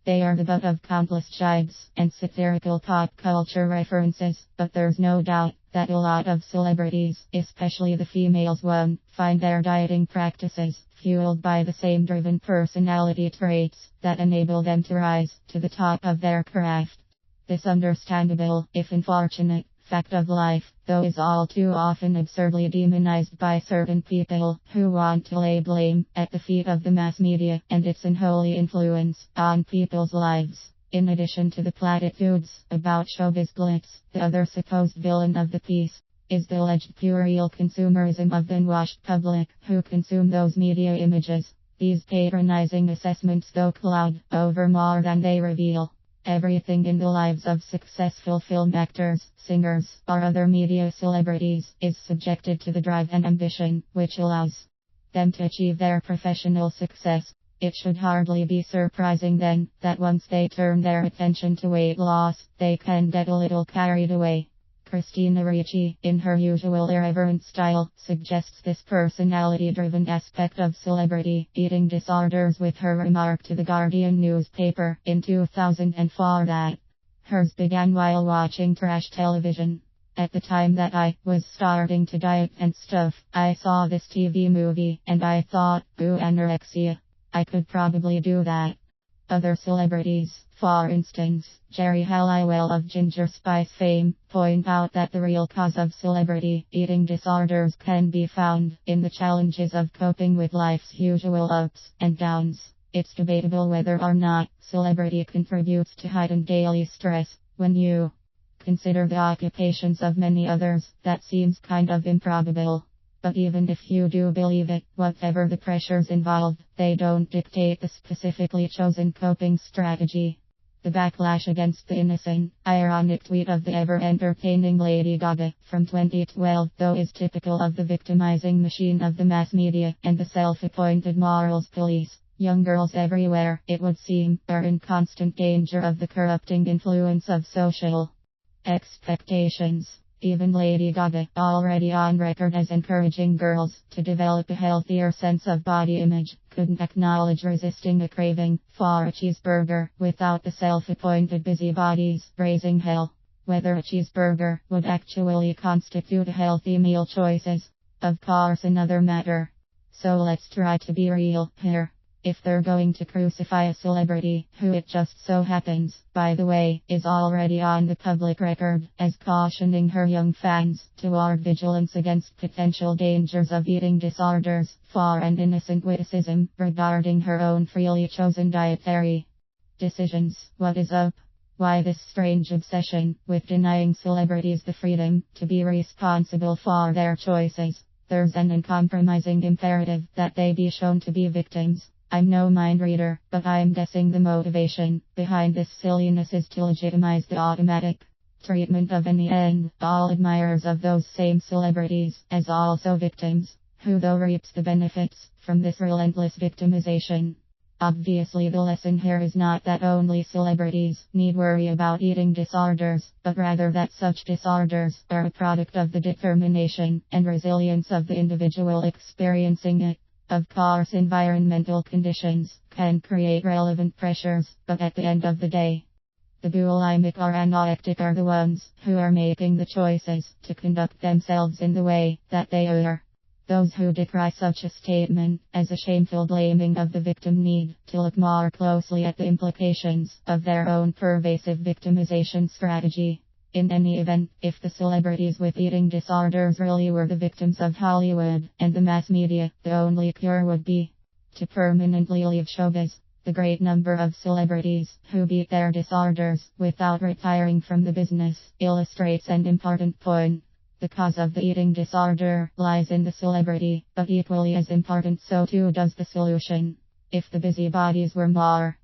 They are the butt of countless jibes and satirical pop culture references, but there's no doubt that a lot of celebrities, especially the females one, find their dieting practices fueled by the same driven personality traits that enable them to rise to the top of their craft. This understandable, if unfortunate, fact of life, though, is all too often absurdly demonized by certain people who want to lay blame at the feet of the mass media and its unholy influence on people's lives. In addition to the platitudes about showbiz glitz, the other supposed villain of the piece is the alleged puerile consumerism of the unwashed public who consume those media images. These patronizing assessments, though, cloud over more than they reveal. Everything in the lives of successful film actors, singers, or other media celebrities is subjected to the drive and ambition which allows them to achieve their professional success. It should hardly be surprising then that once they turn their attention to weight loss, they can get a little carried away. Christina Ricci, in her usual irreverent style, suggests this personality-driven aspect of celebrity eating disorders with her remark to the Guardian newspaper in 2004 that hers began while watching trash television. At the time that I was starting to diet and stuff, I saw this TV movie and I thought, ooh, anorexia. I could probably do that. Other celebrities, for instance, Jerry Halliwell of Ginger Spice fame, point out that the real cause of celebrity eating disorders can be found in the challenges of coping with life's usual ups and downs. It's debatable whether or not celebrity contributes to heightened daily stress. When you consider the occupations of many others, that seems kind of improbable. But even if you do believe it, whatever the pressures involved, they don't dictate the specifically chosen coping strategy. The backlash against the innocent, ironic tweet of the ever-entertaining Lady Gaga from 2012, though, is typical of the victimizing machine of the mass media and the self-appointed morals police. Young girls everywhere, it would seem, are in constant danger of the corrupting influence of social expectations. Even Lady Gaga, already on record as encouraging girls to develop a healthier sense of body image, couldn't acknowledge resisting a craving for a cheeseburger without the self-appointed busybodies raising hell. Whether a cheeseburger would actually constitute a healthy meal choice is, of course, another matter. So let's try to be real here. If they're going to crucify a celebrity, who it just so happens, by the way, is already on the public record as cautioning her young fans toward vigilance against potential dangers of eating disorders, for an innocent witticism regarding her own freely chosen dietary decisions, what is up? Why this strange obsession with denying celebrities the freedom to be responsible for their choices? There's an uncompromising imperative that they be shown to be victims. I'm no mind reader, but I'm guessing the motivation behind this silliness is to legitimize the automatic treatment of any and all admirers of those same celebrities as also victims, who though reaps the benefits from this relentless victimization. Obviously, the lesson here is not that only celebrities need worry about eating disorders, but rather that such disorders are a product of the determination and resilience of the individual experiencing it. Of course, environmental conditions can create relevant pressures, but at the end of the day, the bulimic or anorectic are the ones who are making the choices to conduct themselves in the way that they are. Those who decry such a statement as a shameful blaming of the victim need to look more closely at the implications of their own pervasive victimization strategy. In any event, if the celebrities with eating disorders really were the victims of Hollywood and the mass media, the only cure would be to permanently leave showbiz. The great number of celebrities who beat their disorders without retiring from the business illustrates an important point. The cause of the eating disorder lies in the celebrity, but equally as important, so too does the solution. If the busybodies were more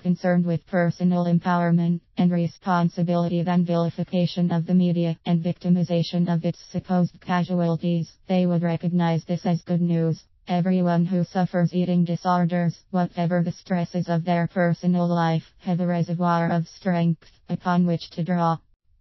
concerned with personal empowerment and responsibility than vilification of the media and victimization of its supposed casualties, they would recognize this as good news. Everyone who suffers eating disorders, whatever the stresses of their personal life, have a reservoir of strength upon which to draw.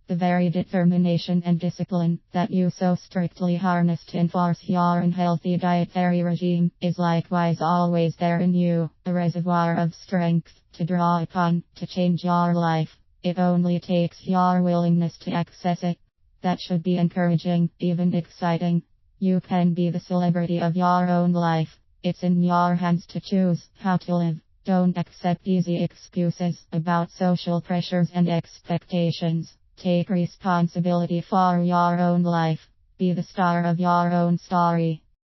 The very determination and discipline that you so strictly harness to enforce your unhealthy dietary regime is likewise always there in you, a reservoir of strength to draw upon to change your life. It only takes your willingness to access it. That should be encouraging, even exciting. You can be the celebrity of your own life. It's in your hands to choose how to live. Don't accept easy excuses about social pressures and expectations. Take responsibility for your own life. Be the star of your own story.